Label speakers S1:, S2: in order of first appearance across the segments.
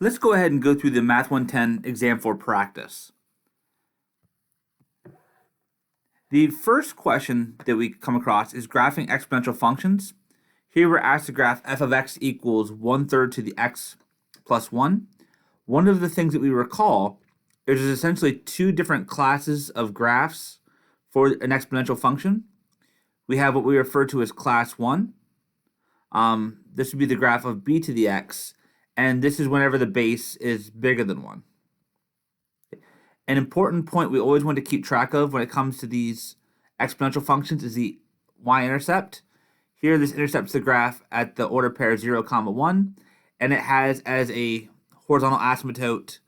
S1: Let's go ahead and go through the Math 110 exam for practice. The first question that we come across is graphing exponential functions. Here we're asked to graph f of x equals 1/3 to the x plus 1. One of the things that we recall is there's essentially two different classes of graphs for an exponential function. We have what we refer to as class 1. This would be the graph of b to the x, and this is whenever the base is bigger than 1. An important point we always want to keep track of when it comes to these exponential functions is the y-intercept. Here this intercepts the graph at the order pair 0, 1, and it has as a horizontal asymptote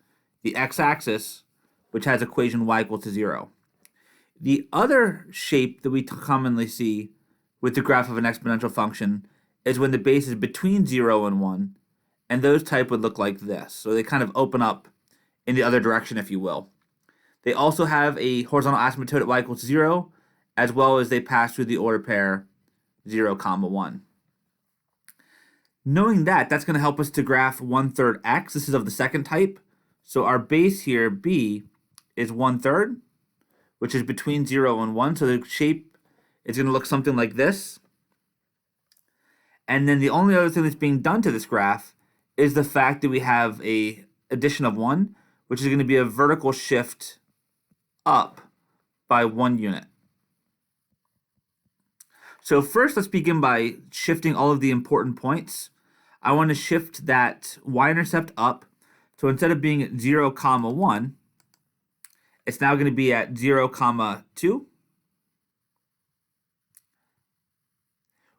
S1: the x-axis, which has equation y equals to 0. The other shape that we commonly see with the graph of an exponential function is when the base is between 0 and 1, and those type would look like this. So they kind of open up in the other direction, if you will. They also have a horizontal asymptote at y equals to 0, as well as they pass through the order pair 0, 1. Knowing that, that's going to help us to graph 1/3 x. This is of the second type. So our base here, b, is 1/3, which is between 0 and 1. So the shape is going to look something like this. And then the only other thing that's being done to this graph is the fact that we have a addition of 1, which is going to be a vertical shift up by 1 unit. So first, let's begin by shifting all of the important points. I want to shift that y-intercept up. So instead of being at 0, 1, it's now going to be at 0, 2.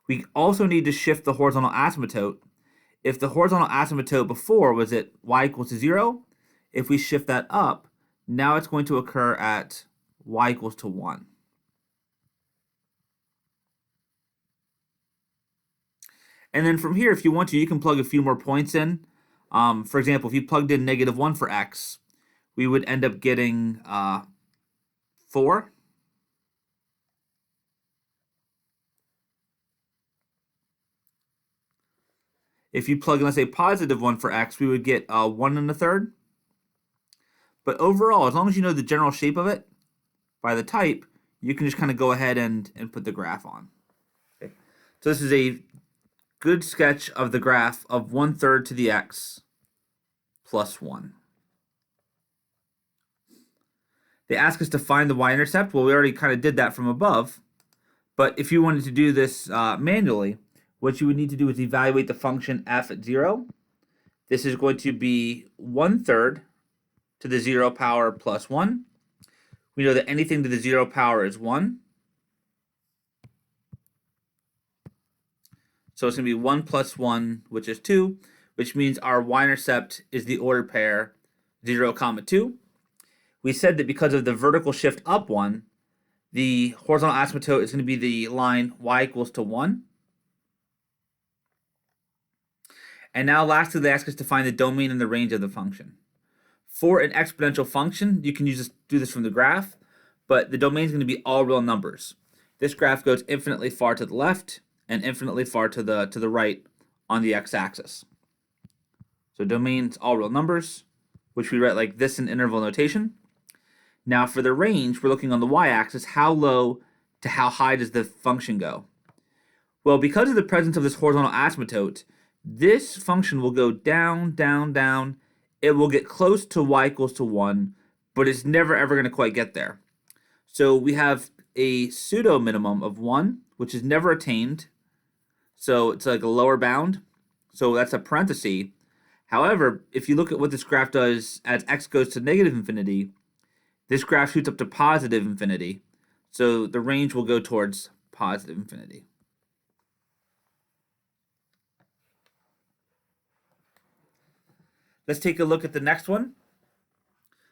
S1: We also need to shift the horizontal asymptote. If the horizontal asymptote before was at y equals to 0, if we shift that up, now it's going to occur at y equals to 1. And then from here, if you want to, you can plug a few more points in. For example, if you plugged in -1 for x, we would end up getting 4. If you plug in, let's say, +1 for x, we would get 1 1/3. But overall, as long as you know the general shape of it by the type, you can just kind of go ahead and put the graph on. Okay. So this is a good sketch of the graph of 1/3 to the x plus 1. They ask us to find the y-intercept. Well, we already kind of did that from above. But if you wanted to do this manually, what you would need to do is evaluate the function f at 0. This is going to be 1/3 to the 0 power plus 1. We know that anything to the 0 power is 1. So it's going to be 1 plus 1, which is 2, which means our y-intercept is the order pair 0, 2. We said that because of the vertical shift up 1, the horizontal asymptote is going to be the line y equals to 1. And now lastly, they ask us to find the domain and the range of the function. For an exponential function, you can do this from the graph, but the domain is going to be all real numbers. This graph goes infinitely far to the left and infinitely far to the right on the x-axis. So domain's all real numbers, which we write like this in interval notation. Now for the range, we're looking on the y-axis. How low to how high does the function go? Well, because of the presence of this horizontal asymptote, this function will go down, down, down. It will get close to y equals to 1, but it's never ever going to quite get there. So we have a pseudo minimum of 1, which is never attained. So it's like a lower bound. So that's a parenthesis. However, if you look at what this graph does as x goes to -infinity, this graph shoots up to +infinity. So the range will go towards +infinity. Let's take a look at the next one.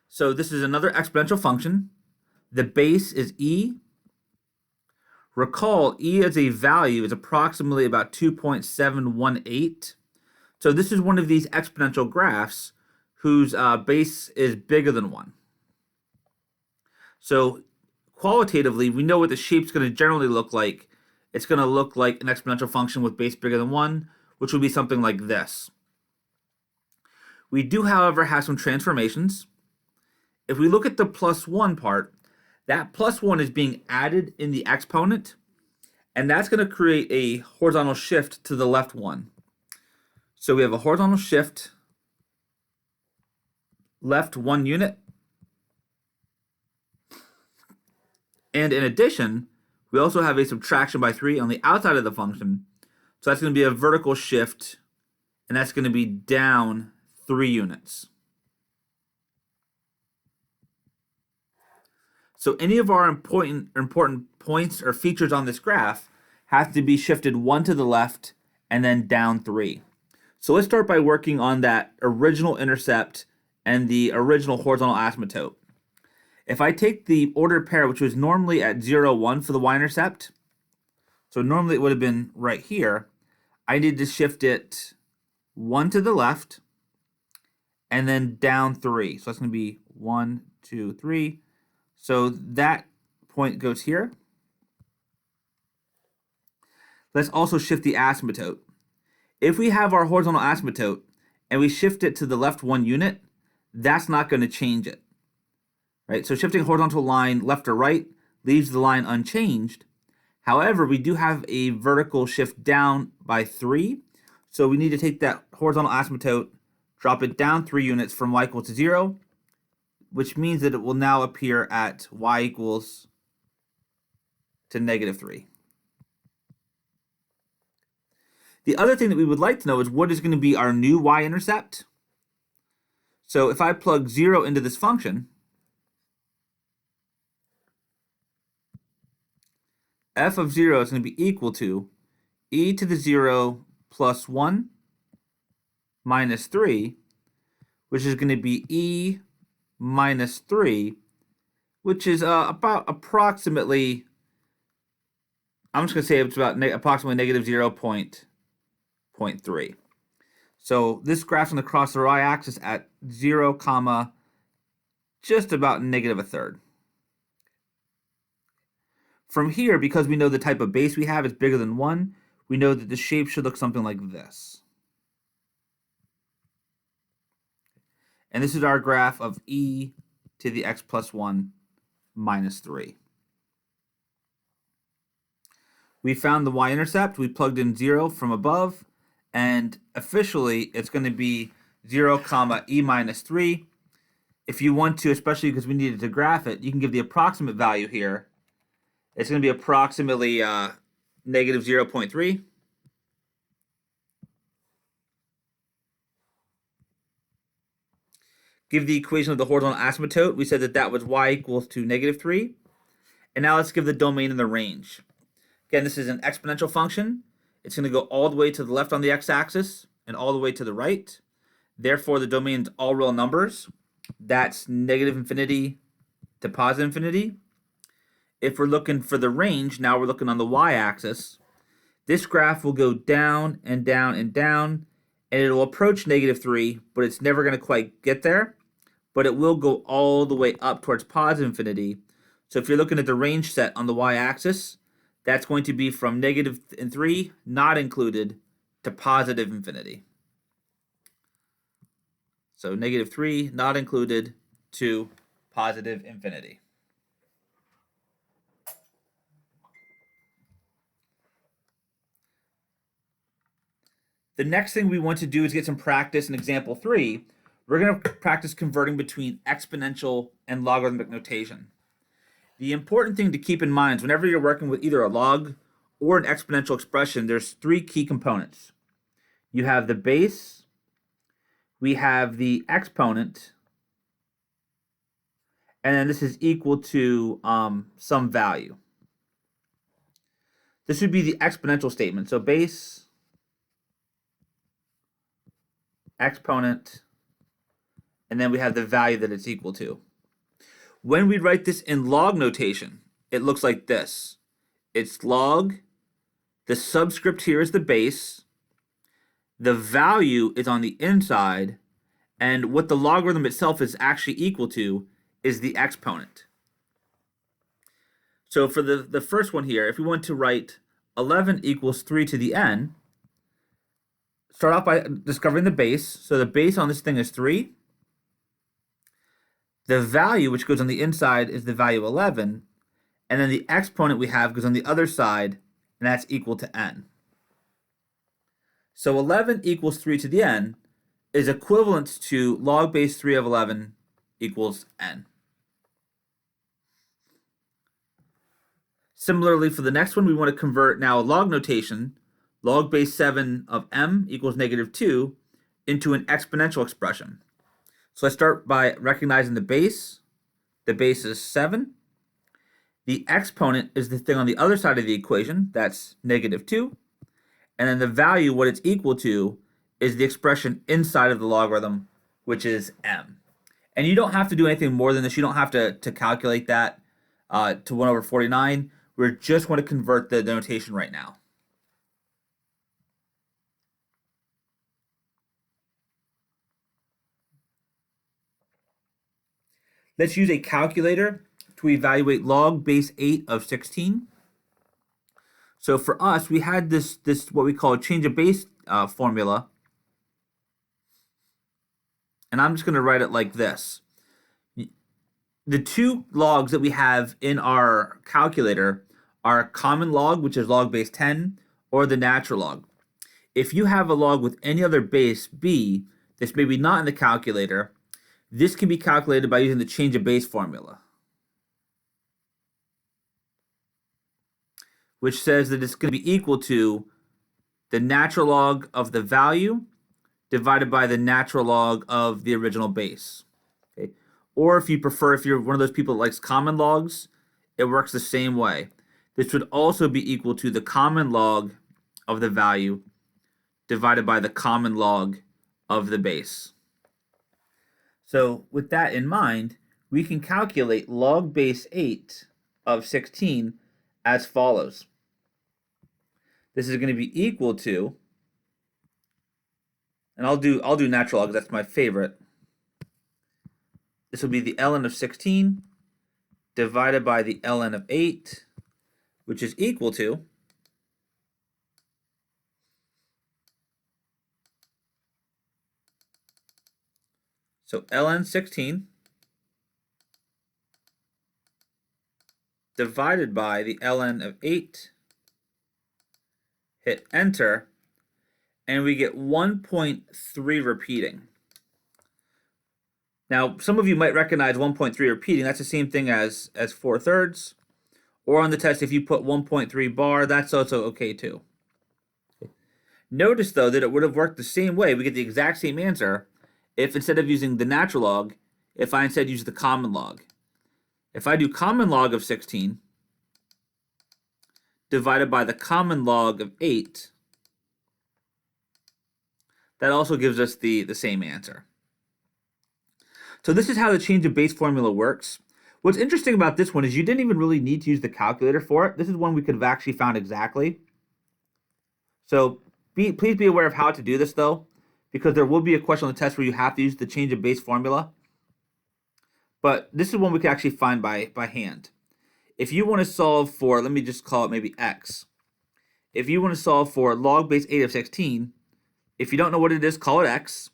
S1: So this is another exponential function. The base is e. Recall, e as a value is approximately about 2.718. So this is one of these exponential graphs whose base is bigger than 1. So qualitatively, we know what the shape's going to generally look like. It's going to look like an exponential function with base bigger than 1, which would be something like this. We do, however, have some transformations. If we look at the plus 1 part, that plus 1 is being added in the exponent, and that's going to create a horizontal shift to the left 1. So we have a horizontal shift left 1 unit. And in addition, we also have a subtraction by 3 on the outside of the function. So that's going to be a vertical shift, and that's going to be down 3 units. So any of our important points or features on this graph have to be shifted 1 to the left and then down 3. So let's start by working on that original intercept and the original horizontal asymptote. If I take the ordered pair, which was normally at 0, 1 for the y-intercept, so normally it would have been right here, I need to shift it 1 to the left and then down 3. So that's going to be 1, 2, 3. So that point goes here. Let's also shift the asymptote. If we have our horizontal asymptote and we shift it to the left 1 unit, that's not going to change it. Right? So shifting a horizontal line left or right leaves the line unchanged. However, we do have a vertical shift down by 3. So we need to take that horizontal asymptote, drop it down 3 units from y equals to 0, which means that it will now appear at y equals to -3. The other thing that we would like to know is what is going to be our new y-intercept. So if I plug 0 into this function, f of 0 is going to be equal to e to the 0 plus 1 minus 3, which is going to be e minus 3, which is about approximately, I'm just going to say it's about approximately -0.3. So this graph's going to cross the y-axis at 0, comma, just about -1/3. From here, because we know the type of base we have is bigger than 1, we know that the shape should look something like this. And this is our graph of e to the x plus 1 minus 3. We found the y-intercept. We plugged in 0 from above, and officially it's going to be 0, comma, e minus 3. If you want to, especially because we needed to graph it, you can give the approximate value here. It's going to be approximately -0.3. Give the equation of the horizontal asymptote. We said that that was y equals to -3. And now let's give the domain and the range. Again, this is an exponential function. It's going to go all the way to the left on the x-axis and all the way to the right. Therefore, the domain is all real numbers. That's -infinity to +infinity. If we're looking for the range, now we're looking on the y-axis. This graph will go down and down and down, and it'll approach -3, but it's never going to quite get there. But it will go all the way up towards +infinity. So if you're looking at the range set on the y-axis, that's going to be from -3, not included, to +infinity. So -3, not included, to +infinity. The next thing we want to do is get some practice in example 3. We're going to practice converting between exponential and logarithmic notation. The important thing to keep in mind is whenever you're working with either a log or an exponential expression, there's 3 key components. You have the base, we have the exponent, and then this is equal to some value. This would be the exponential statement. So base, exponent, and then we have the value that it's equal to. When we write this in log notation, it looks like this. It's log, the subscript here is the base, the value is on the inside, and what the logarithm itself is actually equal to is the exponent. So for the first one here, if we want to write 11 equals 3 to the n, start off by discovering the base. So the base on this thing is 3. The value, which goes on the inside, is the value 11. And then the exponent we have goes on the other side, and that's equal to n. So 11 equals 3 to the n is equivalent to log base 3 of 11 equals n. Similarly, for the next one, we want to convert now log notation, log base 7 of m equals negative 2, into an exponential expression. So let's start by recognizing the base. The base is 7. The exponent is the thing on the other side of the equation, that's negative 2. And then the value, what it's equal to, is the expression inside of the logarithm, which is m. And you don't have to do anything more than this. You don't have to calculate that to 1 over 49. We're just going to convert the notation right now. Let's use a calculator to evaluate log base 8 of 16. So for us, we had this what we call a change of base formula. And I'm just going to write it like this. The two logs that we have in our calculator are common log, which is log base 10, or the natural log. If you have a log with any other base b that's maybe not in the calculator, this can be calculated by using the change of base formula, which says that it's going to be equal to the natural log of the value divided by the natural log of the original base. Okay? Or if you prefer, if you're one of those people that likes common logs, it works the same way. This would also be equal to the common log of the value divided by the common log of the base. So with that in mind, we can calculate log base 8 of 16 as follows. This is going to be equal to, and I'll do natural log, that's my favorite. This will be the ln of 16 divided by the ln of 8, which is equal to, so ln 16 divided by the ln of 8, hit enter, and we get 1.3 repeating. Now, some of you might recognize 1.3 repeating. That's the same thing as 4/3. Or on the test, if you put 1.3 bar, that's also okay too. Notice, though, that it would have worked the same way. We get the exact same answer if instead of using the natural log, if I instead use the common log. If I do common log of 16 divided by the common log of 8, that also gives us the same answer. So this is how the change of base formula works. What's interesting about this one is you didn't even really need to use the calculator for it. This is one we could have actually found exactly. So please be aware of how to do this, though, because there will be a question on the test where you have to use the change of base formula. But this is one we can actually find by hand. If you want to solve for, let me just call it maybe x. If you want to solve for log base 8 of 16, if you don't know what it is, call it x.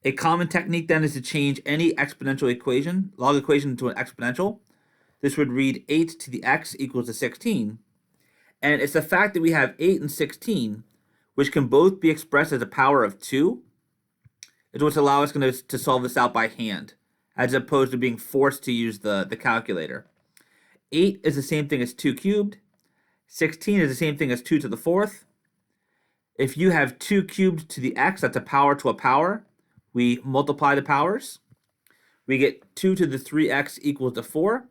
S1: A common technique then is to change any exponential equation, log equation, into an exponential. This would read 8 to the x equals to 16. And it's the fact that we have 8 and 16, which can both be expressed as a power of 2, is what's allowing us to solve this out by hand, as opposed to being forced to use the calculator. 8 is the same thing as 2 cubed. 16 is the same thing as 2 to the 4th. If you have 2 cubed to the x, that's a power to a power. We multiply the powers. We get 2 to the 3x equals to 4.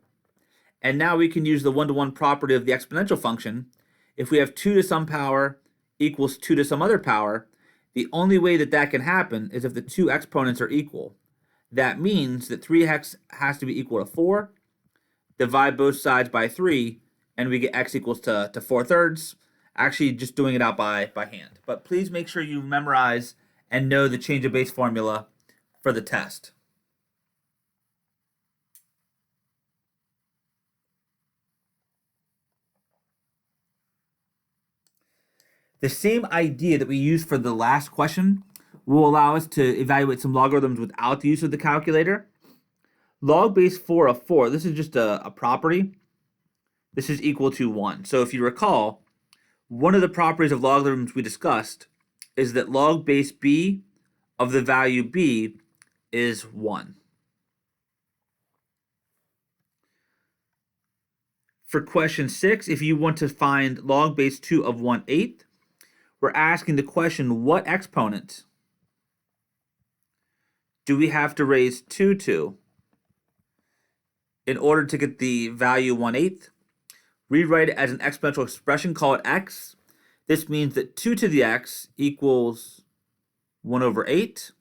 S1: And now we can use the one-to-one property of the exponential function. If we have 2 to some power equals 2 to some other power, the only way that that can happen is if the two exponents are equal. That means that 3x has to be equal to 4. Divide both sides by 3, and we get x equals to 4/3. Actually, just doing it out by hand. But please make sure you memorize and know the change of base formula for the test. The same idea that we used for the last question will allow us to evaluate some logarithms without the use of the calculator. Log base 4 of 4, this is just a property. This is equal to 1. So if you recall, one of the properties of logarithms we discussed is that log base b of the value b is 1. For question 6, if you want to find log base 2 of 1/8, we're asking the question, what exponent do we have to raise 2 to in order to get the value 1/8? Rewrite it as an exponential expression, call it x. This means that 2 to the x equals 1/8.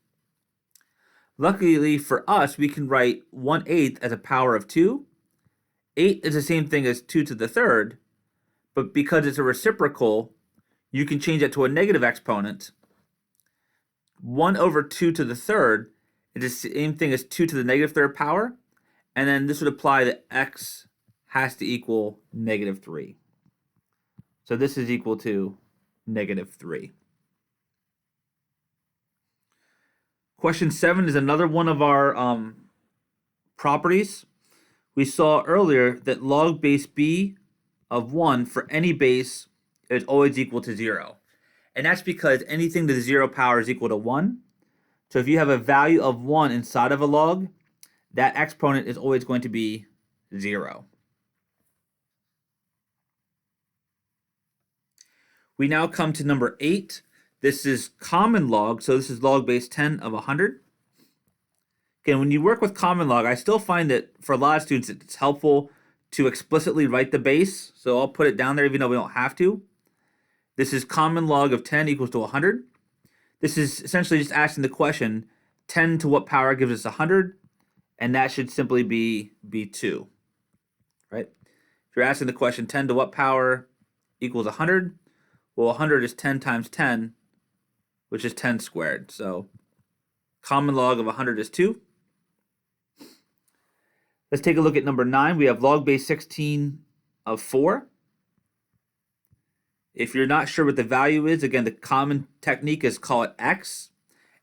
S1: Luckily for us, we can write 1/8 as a power of 2. 8 is the same thing as 2 to the third, but because it's a reciprocal, you can change that to a negative exponent. 1/2 to the third is the same thing as 2 to the negative third power, and then this would apply that x has to equal -3. So this is equal to -3. Question 7 is another one of our properties. We saw earlier that log base b of 1 for any base is always equal to 0. And that's because anything to the 0 power is equal to 1. So if you have a value of 1 inside of a log, that exponent is always going to be 0. We now come to number 8. This is common log, so this is log base 10 of 100. Again, when you work with common log, I still find that for a lot of students it's helpful to explicitly write the base. So I'll put it down there even though we don't have to. This is common log of 10 equals to 100. This is essentially just asking the question, 10 to what power gives us 100? And that should simply be 2, right? If you're asking the question, 10 to what power equals 100? Well, 100 is 10 times 10, which is 10 squared. So common log of 100 is 2. Let's take a look at number 9. We have log base 16 of 4. If you're not sure what the value is, again, the common technique is call it x,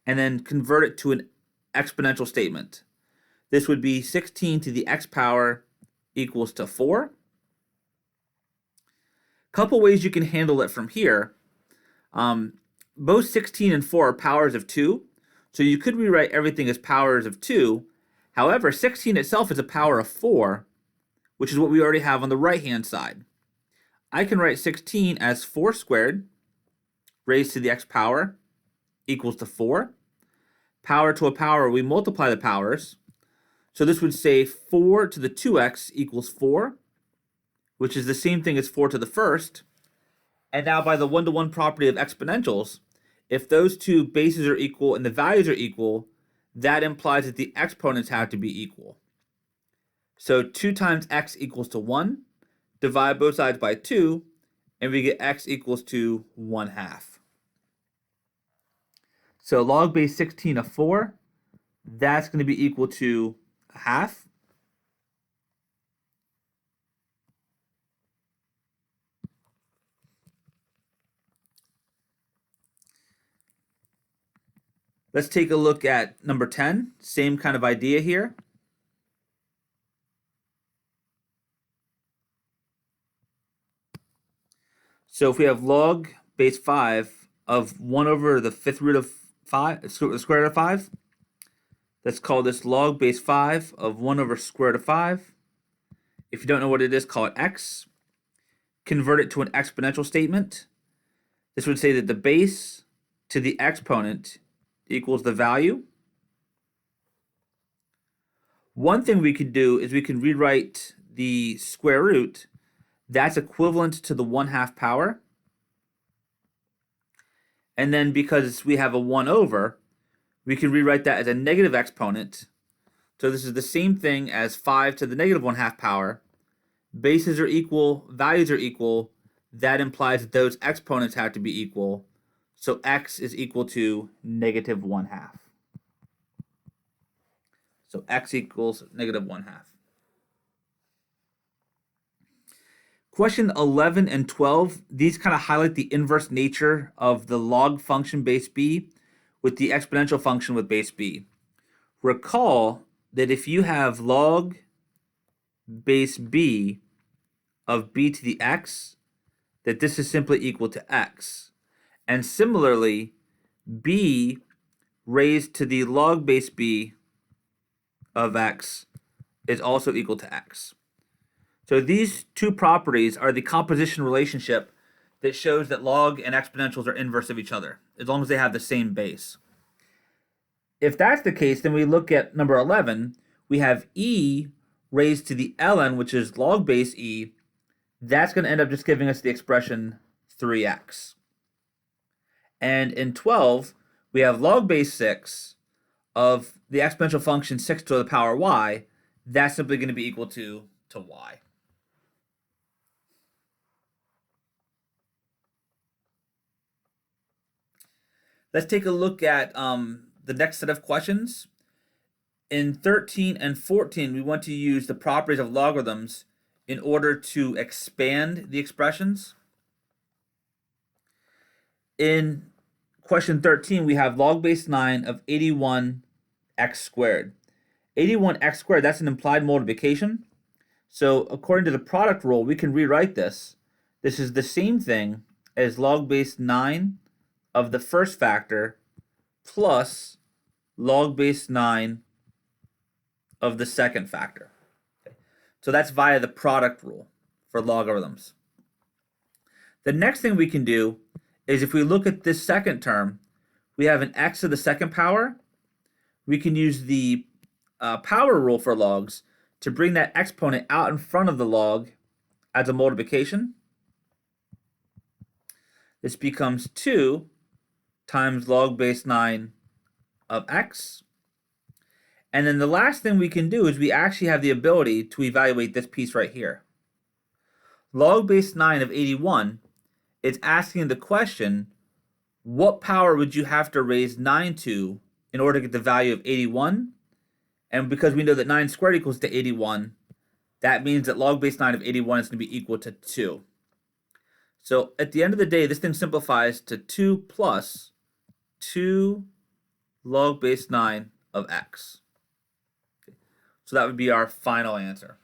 S1: and then convert it to an exponential statement. This would be 16 to the x power equals to 4. Couple ways you can handle it from here. Both 16 and 4 are powers of 2, so you could rewrite everything as powers of 2. However, 16 itself is a power of 4, which is what we already have on the right-hand side. I can write 16 as 4 squared raised to the x power equals to 4. Power to a power, we multiply the powers. So this would say 4 to the 2x equals 4, which is the same thing as 4 to the first. And now by the one-to-one property of exponentials, if those two bases are equal and the values are equal, that implies that the exponents have to be equal. So 2 times x equals to 1. Divide both sides by 2, and we get x equals to 1/2. So log base 16 of 4, that's going to be equal to 1/2. Let's take a look at number 10. Same kind of idea here. So if we have log base 5 of 1 over the 5th root of 5, the square root of 5, let's call this log base 5 of 1 over square root of 5. If you don't know what it is, call it x. Convert it to an exponential statement. This would say that the base to the exponent equals the value. One thing we could do is we can rewrite the square root. That's equivalent to the 1/2 power. And then because we have a 1 over, we can rewrite that as a negative exponent. So this is the same thing as 5 to the negative 1/2 power. Bases are equal, values are equal. That implies that those exponents have to be equal. So x is equal to negative 1/2. So x equals negative 1/2. Question 11 and 12, these kind of highlight the inverse nature of the log function base b with the exponential function with base b. Recall that if you have log base b of b to the x, that this is simply equal to x. And similarly, b raised to the log base b of x is also equal to x. So these two properties are the composition relationship that shows that log and exponentials are inverse of each other, as long as they have the same base. If that's the case, then we look at number 11. We have e raised to the ln, which is log base e. That's going to end up just giving us the expression 3x. And in 12, we have log base 6 of the exponential function 6 to the power y. That's simply going to be equal to y. Let's take a look at the next set of questions. In 13 and 14, we want to use the properties of logarithms in order to expand the expressions. In question 13, we have log base 9 of 81x squared. 81x squared, that's an implied multiplication. So according to the product rule, we can rewrite this. This is the same thing as log base 9 of the first factor plus log base 9 of the second factor. Okay. So that's via the product rule for logarithms. The next thing we can do is if we look at this second term, we have an x to the second power. We can use the power rule for logs to bring that exponent out in front of the log as a multiplication. This becomes 2 times log base 9 of x. And then the last thing we can do is we actually have the ability to evaluate this piece right here. Log base 9 of 81, it's asking the question, what power would you have to raise 9 to in order to get the value of 81? And because we know that 9 squared equals to 81, that means that log base 9 of 81 is going to be equal to 2. So at the end of the day, this thing simplifies to 2 plus 2 log base 9 of x. Okay. So that would be our final answer.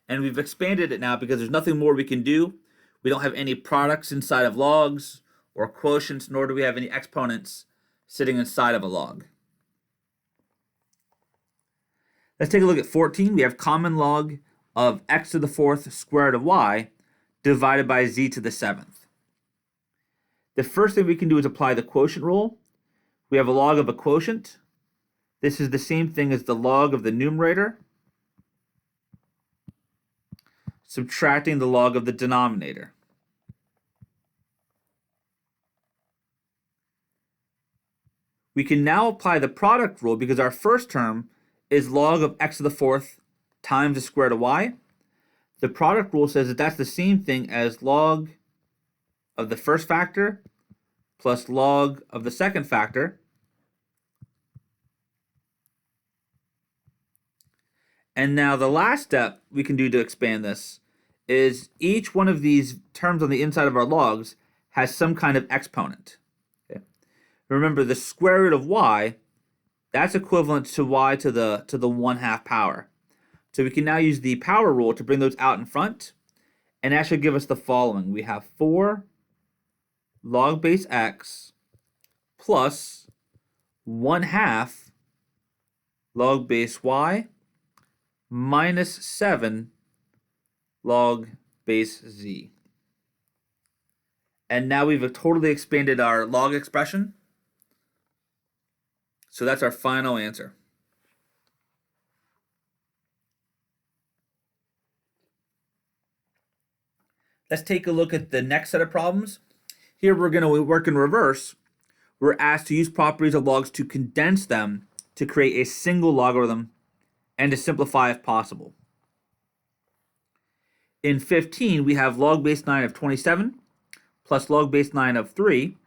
S1: And we've expanded it now because there's nothing more we can do. We don't have any products inside of logs or quotients, nor do we have any exponents sitting inside of a log. Let's take a look at 14. We have common log of x to the fourth square root of y divided by z to the seventh. The first thing we can do is apply the quotient rule. We have a log of a quotient. This is the same thing as the log of the numerator, subtracting the log of the denominator. We can now apply the product rule because our first term is log of x to the fourth times the square root of y. The product rule says that that's the same thing as log of the first factor plus log of the second factor. And now the last step we can do to expand this is each one of these terms on the inside of our logs has some kind of exponent. Okay. Remember, the square root of y, that's equivalent to y to the 1/2 power. So we can now use the power rule to bring those out in front, and that should give us the following. We have 4 log base x plus 1/2 log base y minus 7 log base z. And now we've totally expanded our log expression. So that's our final answer. Let's take a look at the next set of problems. Here we're going to work in reverse. We're asked to use properties of logs to condense them to create a single logarithm and to simplify if possible. In 15, we have log base 9 of 27 plus log base 9 of 3.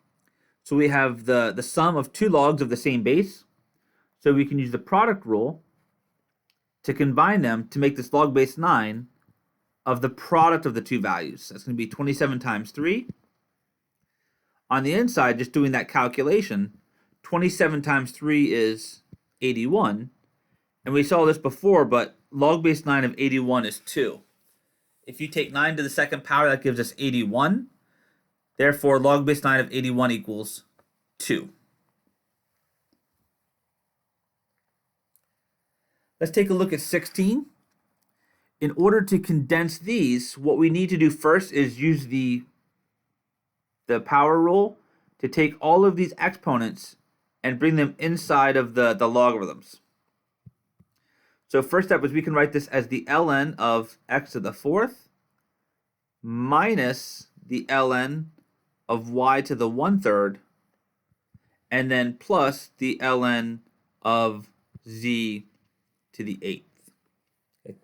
S1: So we have the sum of two logs of the same base. So we can use the product rule to combine them to make this log base 9 of the product of the two values. That's going to be 27 times 3. On the inside, just doing that calculation, 27 times 3 is 81. And we saw this before, but log base 9 of 81 is 2. If you take 9 to the second power, that gives us 81. Therefore, log base 9 of 81 equals 2. Let's take a look at 16. In order to condense these, what we need to do first is use the power rule to take all of these exponents and bring them inside of the logarithms. So first step is we can write this as the ln of x to the 4th minus the ln of y to the 1/3, and then plus the ln of z to the 8th. Okay.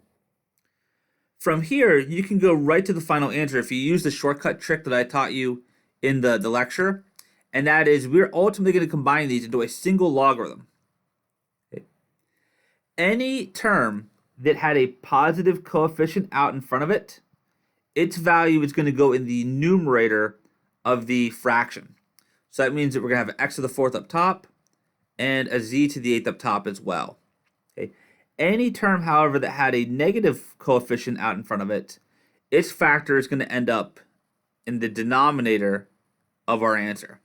S1: From here, you can go right to the final answer if you use the shortcut trick that I taught you in the lecture, and that is we're ultimately going to combine these into a single logarithm. Okay. Any term that had a positive coefficient out in front of it, its value is going to go in the numerator of the fraction. So that means that we're going to have an x to the 4th up top and a z to the 8th up top as well. Okay. Any term, however, that had a negative coefficient out in front of it, its factor is going to end up in the denominator of our answer,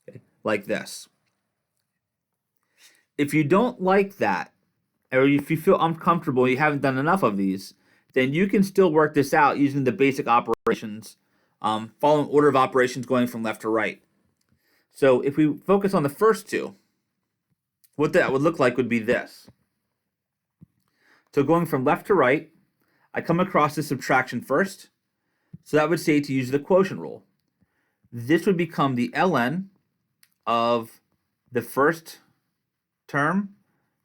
S1: okay, like this. If you don't like that, or if you feel uncomfortable, you haven't done enough of these, then you can still work this out using the basic operations, following order of operations going from left to right. So if we focus on the first two, what that would look like would be this. So going from left to right, I come across the subtraction first. So that would say to use the quotient rule. This would become the ln of the first term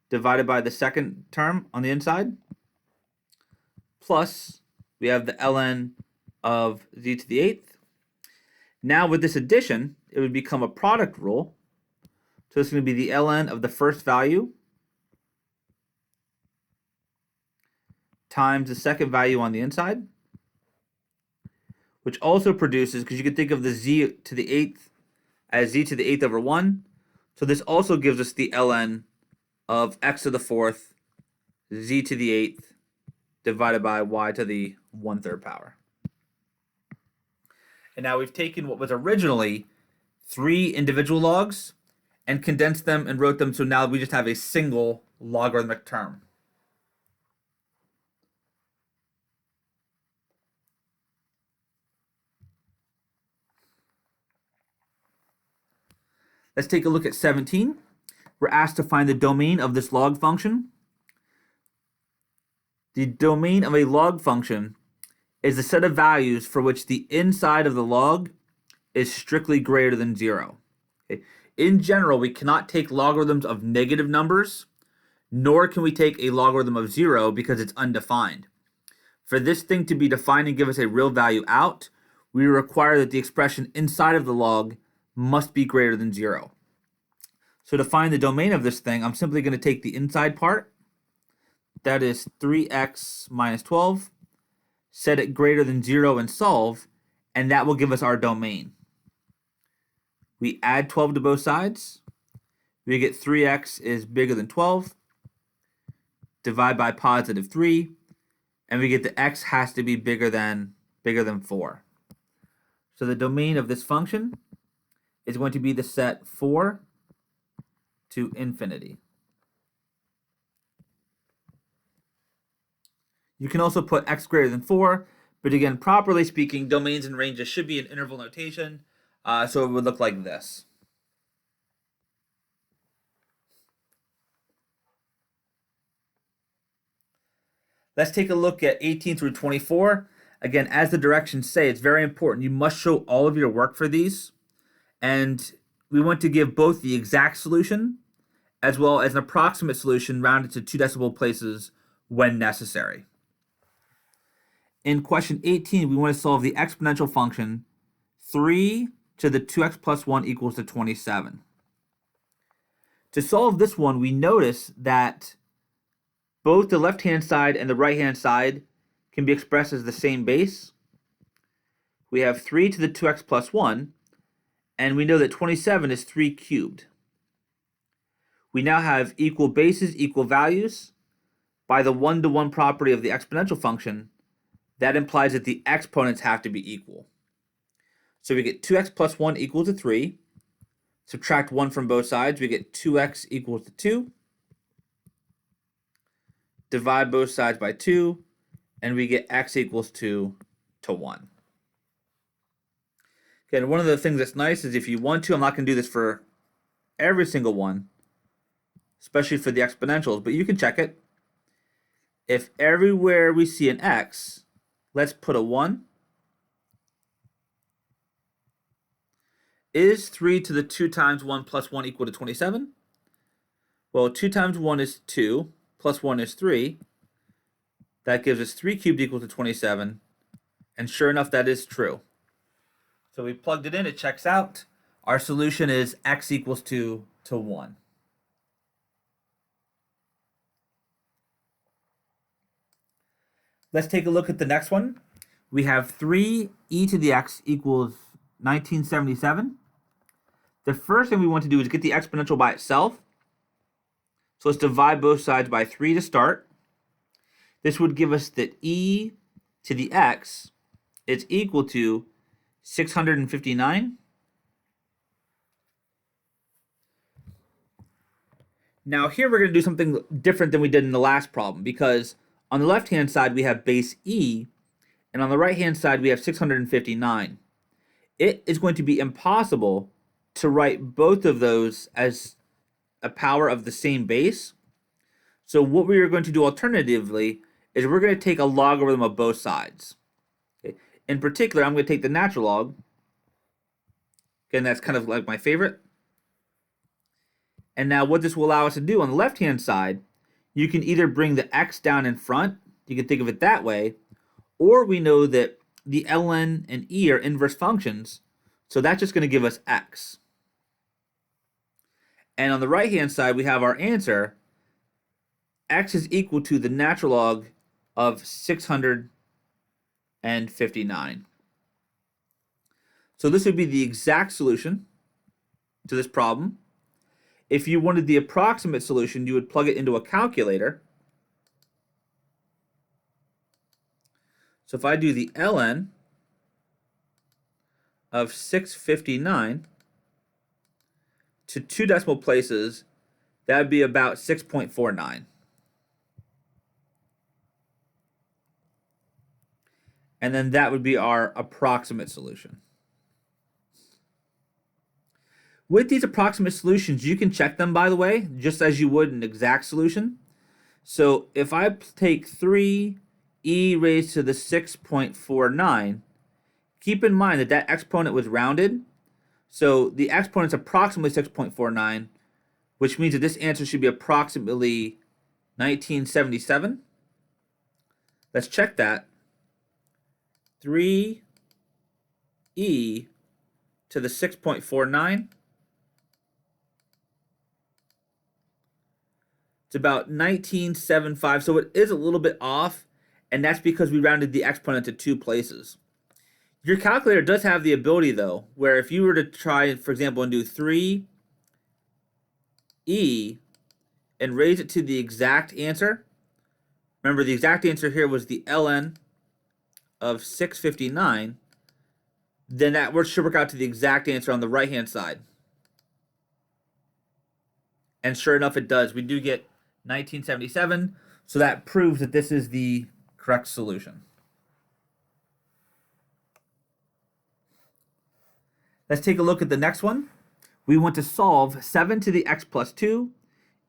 S1: divided by the second term on the inside, plus we have the ln of z to the 8th. Now with this addition, it would become a product rule. So it's going to be the ln of the first value times the second value on the inside, which also produces, because you can think of the z to the 8th as z to the 8th over 1. So this also gives us the ln of x to the 4th, z to the 8th, divided by y to the 1/3 power. And now we've taken what was originally 3 individual logs and condensed them and wrote them, so now we just have a single logarithmic term. Let's take a look at 17. We're asked to find the domain of this log function. The domain of a log function is the set of values for which the inside of the log is strictly greater than 0. Okay. In general, we cannot take logarithms of negative numbers, nor can we take a logarithm of 0 because it's undefined. For this thing to be defined and give us a real value out, we require that the expression inside of the log must be greater than 0. So to find the domain of this thing, I'm simply going to take the inside part, that is 3x minus 12, set it greater than 0 and solve, and that will give us our domain. We add 12 to both sides, we get 3x is bigger than 12, divide by positive 3, and we get the x has to be bigger than 4. So the domain of this function is going to be the set 4 to infinity. You can also put x greater than 4, but again, properly speaking, domains and ranges should be in interval notation, so it would look like this. Let's take a look at 18 through 24. Again, as the directions say, it's very important. You must show all of your work for these. And we want to give both the exact solution as well as an approximate solution rounded to 2 decimal places when necessary. In question 18, we want to solve the exponential function 3 to the 2x plus 1 equals to 27. To solve this one, we notice that both the left-hand side and the right-hand side can be expressed as the same base. We have 3 to the 2x plus 1, and we know that 27 is 3 cubed. We now have equal bases, equal values. By the one-to-one property of the exponential function, that implies that the exponents have to be equal. So we get 2x plus 1 equal to 3. Subtract 1 from both sides, we get 2x equals to 2. Divide both sides by 2, and we get x equals 2 to 1. Okay, and one of the things that's nice is if you want to, I'm not going to do this for every single one, especially for the exponentials, but you can check it. If everywhere we see an x, let's put a 1. Is 3 to the 2 times 1 plus 1 equal to 27? Well, 2 times 1 is 2, plus 1 is 3. That gives us 3 cubed equal to 27, and sure enough, that is true. So we plugged it in, it checks out. Our solution is x equals 2 to 1. Let's take a look at the next one. We have 3 e to the x equals 1977. The first thing we want to do is get the exponential by itself. So let's divide both sides by 3 to start. This would give us that e to the x is equal to 659. Now here we're going to do something different than we did in the last problem, because on the left-hand side we have base e, and on the right-hand side we have 659. It is going to be impossible to write both of those as a power of the same base. So what we are going to do alternatively is we're going to take a logarithm of both sides. Okay. In particular, I'm going to take the natural log. Again, that's kind of like my favorite. And now what this will allow us to do on the left-hand side, you can either bring the x down in front, you can think of it that way, or we know that the ln and e are inverse functions, so that's just going to give us x. And on the right-hand side, we have our answer. X is equal to the natural log of 659. So this would be the exact solution to this problem. If you wanted the approximate solution, you would plug it into a calculator. So if I do the ln of 659 to 2 decimal places, that would be about 6.49. And then that would be our approximate solution. With these approximate solutions, you can check them, by the way, just as you would an exact solution. So if I take 3e raised to the 6.49, keep in mind that that exponent was rounded. So the exponent is approximately 6.49, which means that this answer should be approximately 1977. Let's check that. 3e to the 6.49. It's about 1975, so it is a little bit off, and that's because we rounded the exponent to 2 places. Your calculator does have the ability, though, where if you were to try, for example, and do 3e and raise it to the exact answer, remember the exact answer here was the ln of 659, then that should work out to the exact answer on the right-hand side. And sure enough, it does. We do get 1977, so that proves that this is the correct solution. Let's take a look at the next one. We want to solve 7 to the x plus 2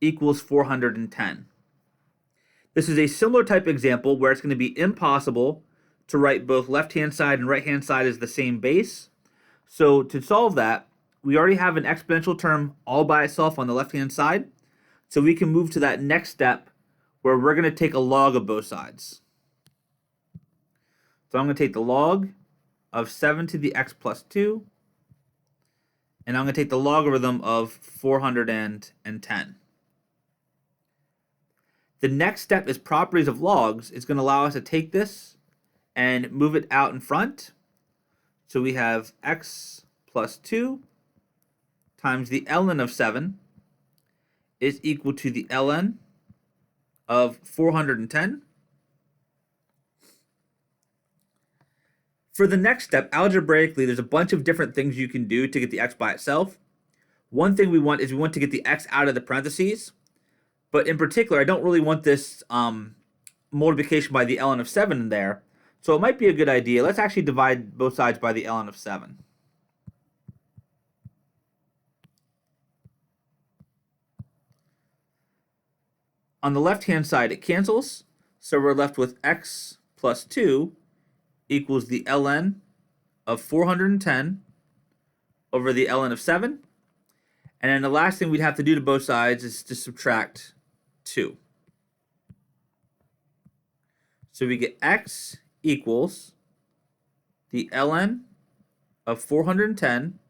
S1: equals 410. This is a similar type example where it's going to be impossible to write both left-hand side and right-hand side as the same base. So to solve that, we already have an exponential term all by itself on the left-hand side. So we can move to that next step where we're going to take a log of both sides. So I'm going to take the log of 7 to the x plus 2, and I'm going to take the logarithm of 410. The next step is properties of logs. It's going to allow us to take this and move it out in front. So we have x plus 2 times the ln of 7 is equal to the ln of 410. For the next step, algebraically, there's a bunch of different things you can do to get the x by itself. One thing we want to get the x out of the parentheses. But in particular, I don't really want this multiplication by the ln of 7 in there. So it might be a good idea. Let's actually divide both sides by the ln of 7. On the left-hand side, it cancels. So we're left with x plus 2 equals the ln of 410 over the ln of 7. And then the last thing we'd have to do to both sides is to subtract 2. So we get x equals the ln of 410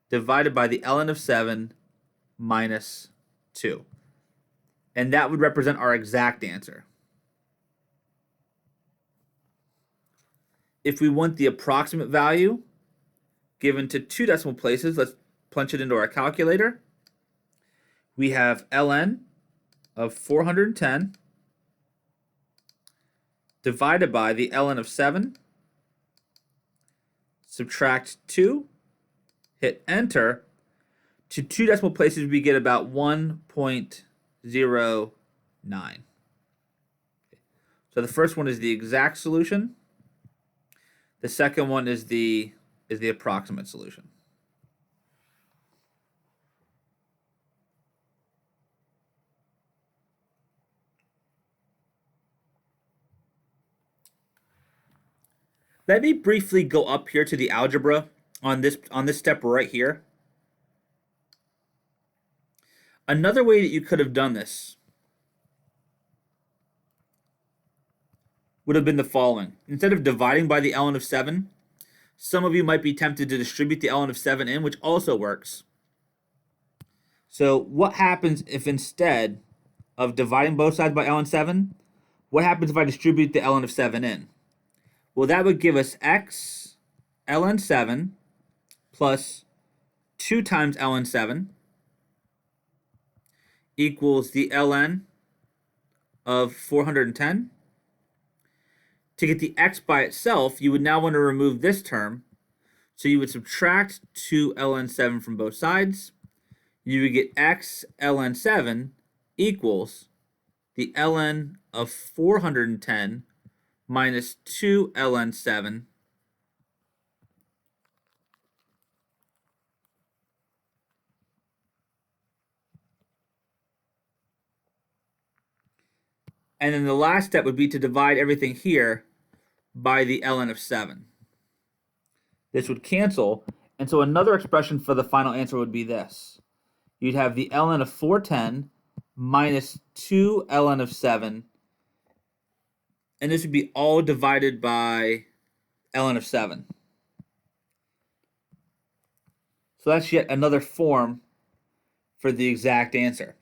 S1: divided by the ln of 7 minus 2. And that would represent our exact answer. If we want the approximate value given to 2 decimal places, let's punch it into our calculator. We have ln of 410 divided by the ln of 7, subtract 2, hit enter. To 2 decimal places, we get about 1.09. So the first one is the exact solution. The second one is the approximate solution. Let me briefly go up here to the algebra on this step right here. Another way that you could have done this would have been the following. Instead of dividing by the ln of 7, some of you might be tempted to distribute the ln of 7 in, which also works. So what happens if instead of dividing both sides by ln 7, what happens if I distribute the ln of 7 in? Well, that would give us x ln 7 plus 2 times ln 7 equals the ln of 410. To get the x by itself, you would now want to remove this term. So you would subtract 2 ln 7 from both sides. You would get x ln 7 equals the ln of 410 minus 2 ln 7 and then the last step would be to divide everything here by the ln of 7. This would cancel, and so another expression for the final answer would be this. You'd have the ln of 410 minus 2 ln of 7, and this would be all divided by ln of 7. So that's yet another form for the exact answer.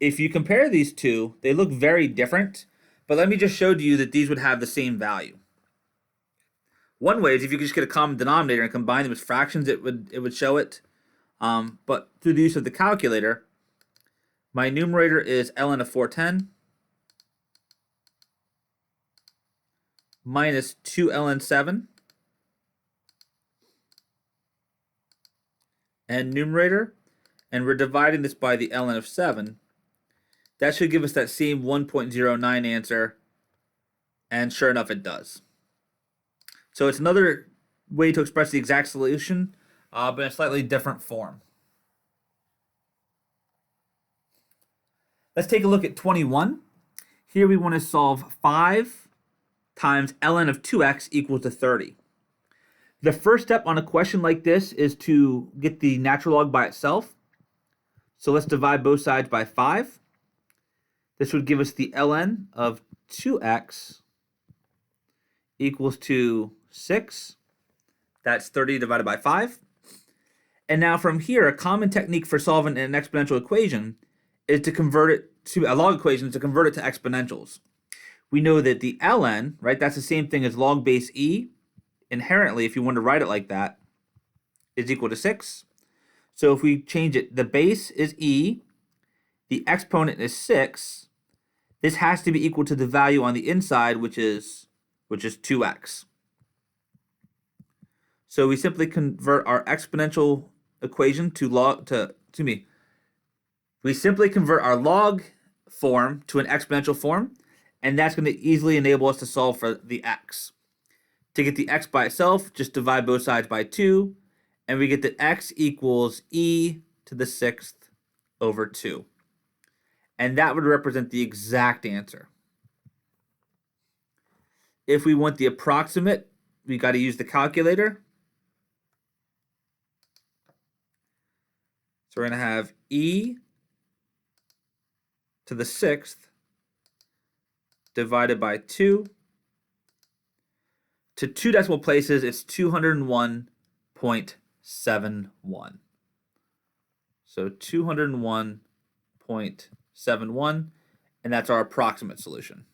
S1: If you compare these two, they look very different, but let me just show you that these would have the same value. One way is if you could just get a common denominator and combine them as fractions, it would show it. But through the use of the calculator, my numerator is ln of 410 minus 2 ln 7, and numerator, and we're dividing this by the ln of 7. That should give us that same 1.09 answer, and sure enough, it does. So it's another way to express the exact solution, but in a slightly different form. Let's take a look at 21. Here we want to solve 5 times ln of 2x equals to 30. The first step on a question like this is to get the natural log by itself. So let's divide both sides by 5. This would give us the ln of 2x equals to 6. That's 30 divided by 5. And now from here, a common technique for solving an exponential equation is to convert it to a log equation, to convert it to exponentials. we know that the ln, right, that's the same thing as log base e, inherently, if you want to write it like that, is equal to 6. So if we change it, the base is e, the exponent is 6, this has to be equal to the value on the inside, which is 2x. So we simply convert our exponential equation we simply convert our log form to an exponential form, and that's going to easily enable us to solve for the x. To get the x by itself, just divide both sides by 2, and we get that x equals e to the 6th over 2. And that would represent the exact answer. If we want the approximate, we got to use the calculator. So we're going to have e to the 6th divided by 2. To 2 decimal places, it's 201.71. So 201.71, and that's our approximate solution.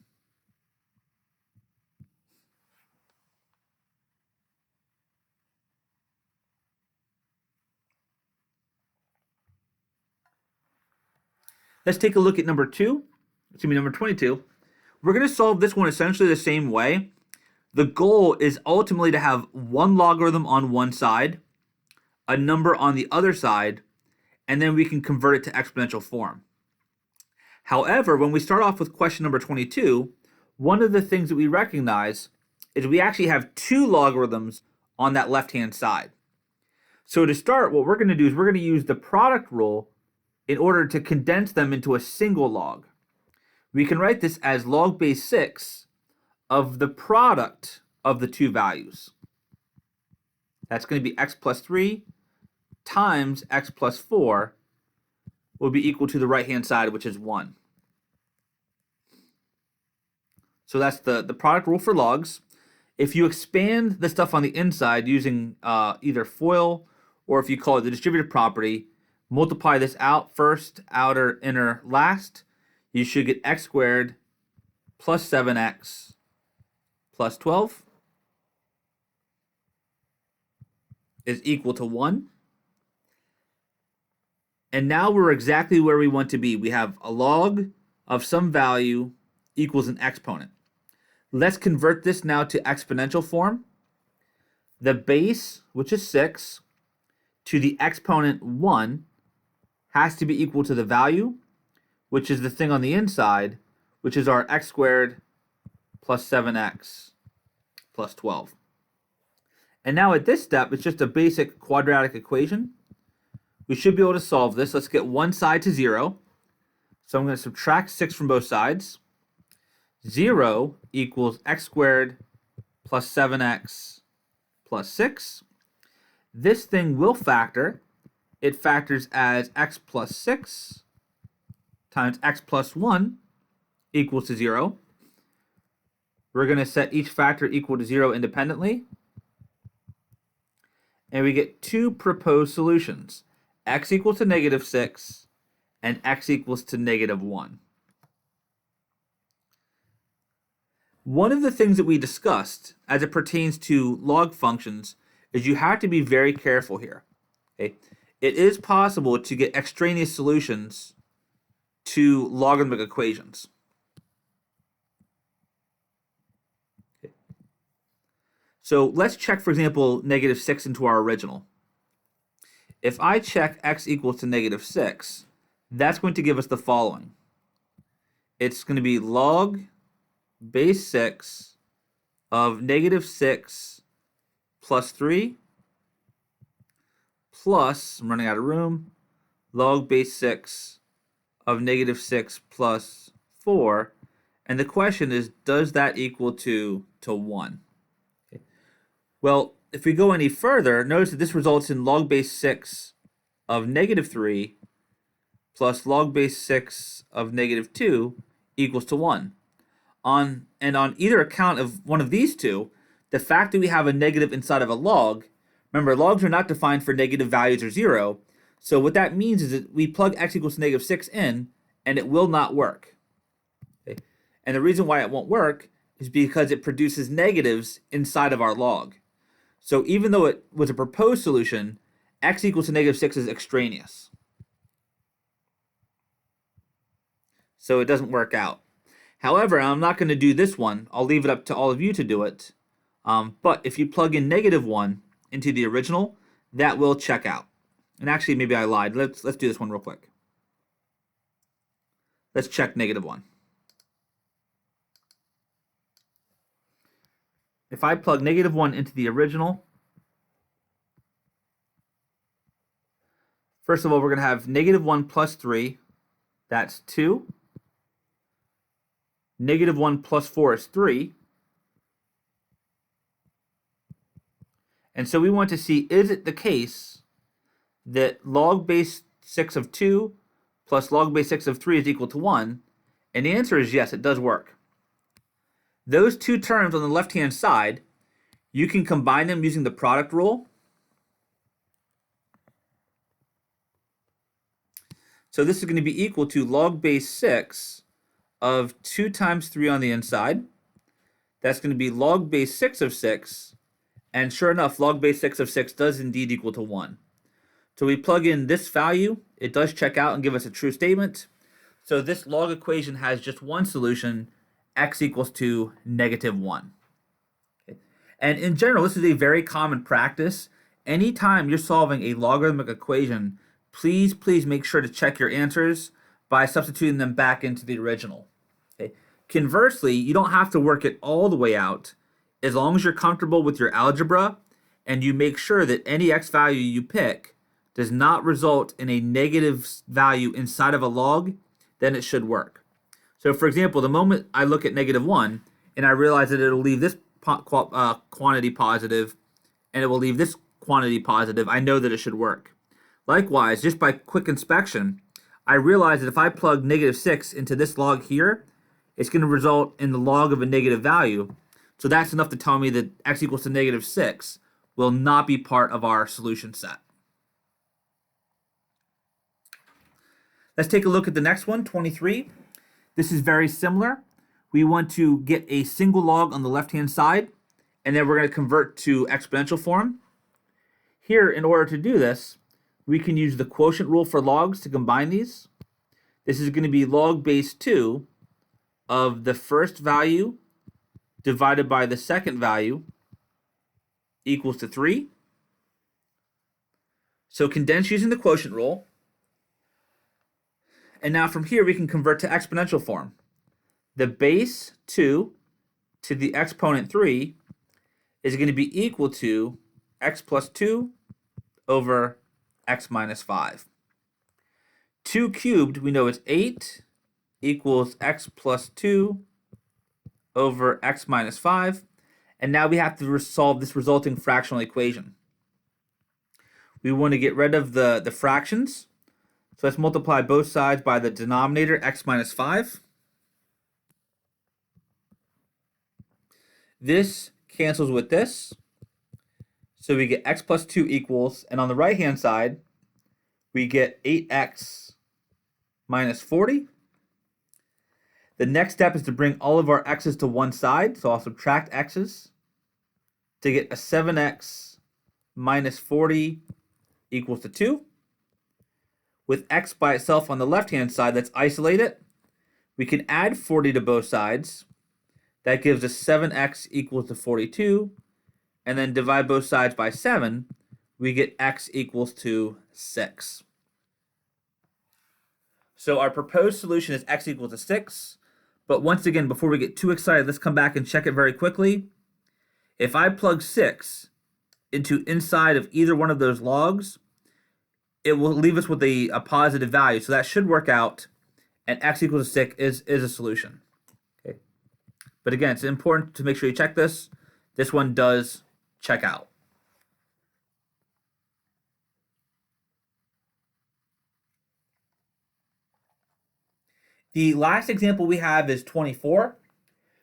S1: Let's take a look at number 22. We're going to solve this one essentially the same way. The goal is ultimately to have one logarithm on one side, a number on the other side, and then we can convert it to exponential form. However, when we start off with question number 22, one of the things that we recognize is we actually have two logarithms on that left-hand side. So to start, what we're going to do is we're going to use the product rule in order to condense them into a single log. We can write this as log base 6 of the product of the two values. That's going to be x plus 3 times x plus 4 will be equal to the right-hand side, which is 1. So that's the product rule for logs. If you expand the stuff on the inside using either FOIL or if you call it the distributive property, multiply this out first, outer, inner, last, you should get x squared plus 7x plus 12 is equal to 1. And now we're exactly where we want to be. We have a log of some value equals an exponent. Let's convert this now to exponential form. The base, which is 6, to the exponent 1 has to be equal to the value, which is the thing on the inside, which is our x squared plus 7x plus 12. And now at this step, it's just a basic quadratic equation. We should be able to solve this. Let's get one side to 0. So I'm going to subtract 6 from both sides. 0 equals x squared plus 7x plus 6. This thing will factor. It factors as x plus 6 times x plus 1 equals to 0. We're going to set each factor equal to 0 independently. And we get two proposed solutions. X equals to negative 6 and x equals to negative 1. One of the things that we discussed as it pertains to log functions is you have to be very careful here. Okay? It is possible to get extraneous solutions to logarithmic equations. Okay. So let's check, for example, negative 6 into our original. If I check x equals to negative 6, that's going to give us the following. It's going to be log base 6 of negative 6 plus 3 plus, I'm running out of room, log base 6 of negative 6 plus 4. And the question is, does that equal to 1? Okay. Well, if we go any further, notice that this results in log base 6 of negative 3 plus log base 6 of negative 2 equals to 1. On either account of one of these two, the fact that we have a negative inside of a log, remember, logs are not defined for negative values or 0. So what that means is that we plug x equals to negative 6 in, and it will not work. Okay. And the reason why it won't work is because it produces negatives inside of our log. So even though it was a proposed solution, x equals to negative 6 is extraneous. So it doesn't work out. However, I'm not going to do this one. I'll leave it up to all of you to do it. But if you plug in negative 1 into the original, that will check out. And actually, maybe I lied. Let's do this one real quick. Let's check negative 1. If I plug negative 1 into the original, first of all, we're going to have negative 1 plus 3. That's 2. Negative 1 plus 4 is 3. And so we want to see, is it the case that log base 6 of 2 plus log base 6 of 3 is equal to 1? And the answer is yes, it does work. Those two terms on the left-hand side, you can combine them using the product rule. So this is going to be equal to log base 6 of 2 times 3 on the inside. That's going to be log base 6 of 6. And sure enough, log base 6 of 6 does indeed equal to 1. So we plug in this value. It does check out and give us a true statement. So this log equation has just one solution, x equals to negative 1. Okay. And in general, this is a very common practice. Anytime you're solving a logarithmic equation, please make sure to check your answers by substituting them back into the original. Okay. Conversely, you don't have to work it all the way out. As long as you're comfortable with your algebra and you make sure that any x value you pick does not result in a negative value inside of a log, then it should work. So for example, the moment I look at negative 1 and I realize that it'll leave this quantity positive and it will leave this quantity positive, I know that it should work. Likewise, just by quick inspection, I realize that if I plug negative 6 into this log here, it's going to result in the log of a negative value. So that's enough to tell me that x equals to negative 6 will not be part of our solution set. Let's take a look at the next one, 23. This is very similar. We want to get a single log on the left-hand side, and then we're going to convert to exponential form. Here, in order to do this, we can use the quotient rule for logs to combine these. This is going to be log base 2 of the first value divided by the second value equals to 3. So condense using the quotient rule. And now from here we can convert to exponential form. The base 2 to the exponent 3 is going to be equal to x plus 2 over x minus 5. 2 cubed, we know it's 8, equals x plus 2 over x minus 5. And now we have to solve this resulting fractional equation. We want to get rid of the fractions. So let's multiply both sides by the denominator, x minus 5. This cancels with this. So we get x plus 2 equals, and on the right-hand side, we get 8x minus 40. The next step is to bring all of our x's to one side. So I'll subtract x's to get a 7x minus 40 equals to 2. With x by itself on the left-hand side, let's isolate it. We can add 40 to both sides. That gives us 7x equals to 42. And then divide both sides by 7. We get x equals to 6. So our proposed solution is x equals to 6. But once again, before we get too excited, let's come back and check it very quickly. If I plug 6 into inside of either one of those logs, it will leave us with a positive value. So that should work out, and x equals to 6 is a solution. Okay. But again, it's important to make sure you check this. This one does check out. The last example we have is 24,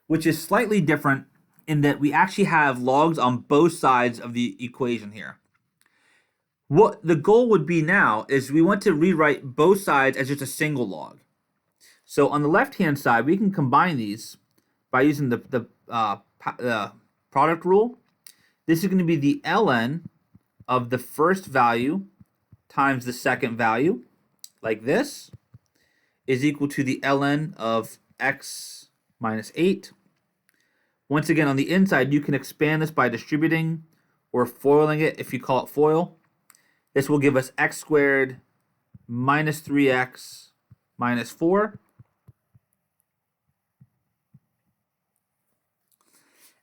S1: which is slightly different in that we actually have logs on both sides of the equation here. What the goal would be now is we want to rewrite both sides as just a single log. So on the left-hand side, we can combine these by using the product rule. This is going to be the ln of the first value times the second value, like this, is equal to the ln of x minus 8. Once again, on the inside, you can expand this by distributing or foiling it if you call it FOIL. This will give us x squared minus 3x minus 4.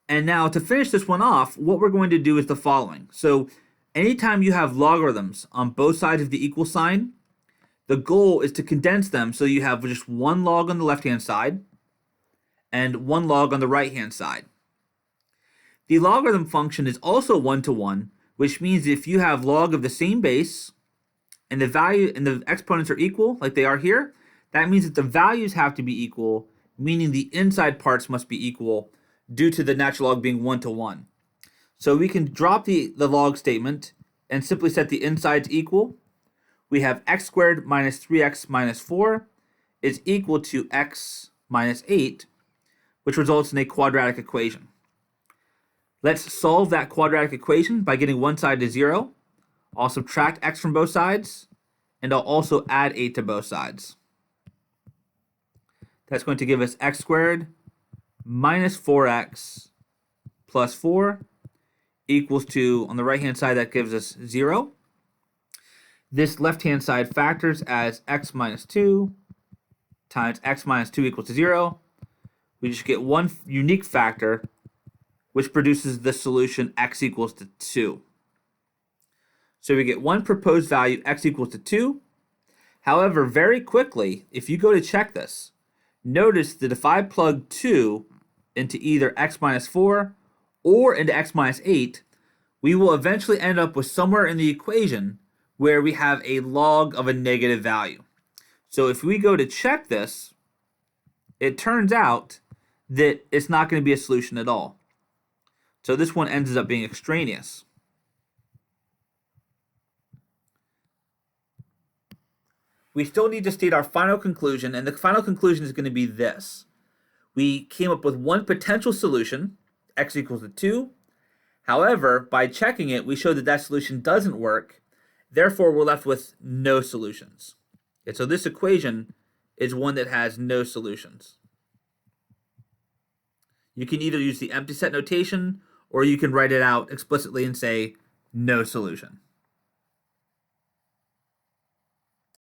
S1: And now to finish this one off, what we're going to do is the following. So anytime you have logarithms on both sides of the equal sign, the goal is to condense them so you have just one log on the left-hand side and one log on the right-hand side. The logarithm function is also one-to-one, which means if you have log of the same base and the value and the exponents are equal, like they are here, that means that the values have to be equal, meaning the inside parts must be equal due to the natural log being one-to-one. So we can drop the log statement and simply set the insides equal. We have x squared minus 3x minus 4 is equal to x minus 8, which results in a quadratic equation. Let's solve that quadratic equation by getting one side to 0. I'll subtract x from both sides, and I'll also add 8 to both sides. That's going to give us x squared minus 4x plus 4 equals to, on the right-hand side, that gives us 0. This left-hand side factors as x minus 2 times x minus 2 equals to 0. We just get one unique factor, which produces the solution x equals to 2. So we get one proposed value, x equals to 2. However, very quickly, if you go to check this, notice that if I plug 2 into either x minus 4 or into x minus 8, we will eventually end up with somewhere in the equation where we have a log of a negative value. So if we go to check this, it turns out that it's not going to be a solution at all. So this one ends up being extraneous. We still need to state our final conclusion, and the final conclusion is going to be this. We came up with one potential solution, x equals to 2. However, by checking it, we showed that that solution doesn't work. Therefore, we're left with no solutions. And so this equation is one that has no solutions. You can either use the empty set notation, or you can write it out explicitly and say no solution.